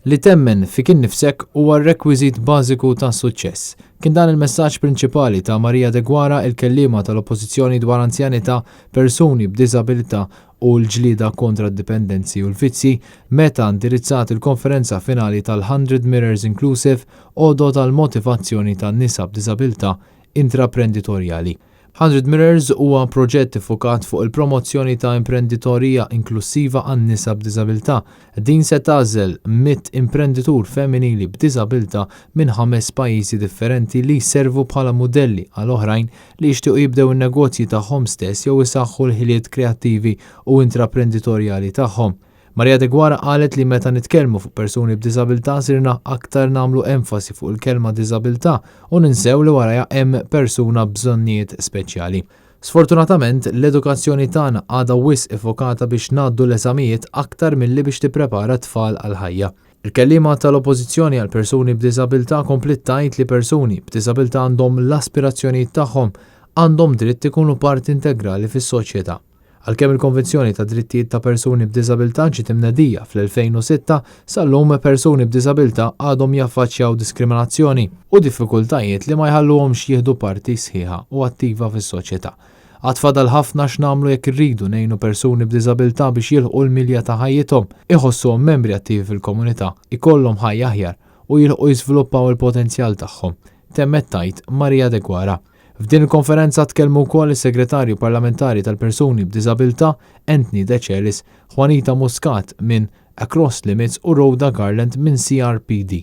Li temmen fik innifsek huwa r-rekwiżit bażiku ta' suċċess. Kien dan il-messaġġ prinċipali ta' Maria de Guara, il-kelliema tal-Oppożizzjoni dwar anzjanità, persuni b'diżabilità u l-ġlieda kontra d-dipendenzi u l-vizzi meta indirizzat il-konferenza finali tal-100 Mirrors Inclusive għodot tal-motivazzjoni tan-nisa b'diżabilità intraprenditorjali. 100 Mirrors huwa proġett iffukat fuq il-promozzjoni ta' imprenditorija inklusiva għan-nisa b'diżabilità. Din se tagħżel 100 imprenditur femminili b'diżabilità minn 5 pajjiżi differenti li jservu bħala mudelli għal oħrajn li jixtiequ jibdew in-negozji tagħhom stess jew isaħħu l-ħiliet kreattivi u intraprenditorjali tagħhom. Maria de Guara qalet li meta nitkellmu fuq persuni b'diżabilità sirna aktar nagħmlu enfasi fuq il-kelma diżabilità u ninsew li warajha hemm persuna b'bżonnijiet speċjali. Sfortunatament, l-edukazzjoni tagħna għadha wisq iffokata biex ngħaddu l-eżamijiet aktar milli biex tipprepara tfal għal ħajja. Il-kelliema tal-Oppożizzjoni għal persuni b'diżabilità komplet tgħid li persuni b'diżabilità għandhom l-aspirazzjonijiet tagħhom għandhom dritt ikunu parti integrali fis-soċjetà. Għalkemm il-Konvenzjoni ta' Drittijiet ta' Persuni b'Diżabilità ġiet imnedija fl-2006 sal-lum persuni b'diżabilità għadhom jaffaċċjaw diskriminazzjoni u diffikultajiet li ma jħalluhomx jieħdu parti sħiħa u attiva fis-soċjetà. Għad fadal ħafna x'nagħmlu jekk irridu ngħinu persuni b'diżabilità biex jilħqu l-milja ta' ħajjithom, iħossuhom membri attivi fil-komunità, ikollhom ħajja aħjar u jilħqu jiżviluppaw il-potenzjal tagħhom. Temmet tgħid Maria de Guara. F'din il-konferenza tkellmu wkoll is-Segretarju Parlamentari tal-Persuni b'Diżabilità Anthony De Celis, Juanita Muscat minn Across Limits u Rhoda Garland minn CRPD.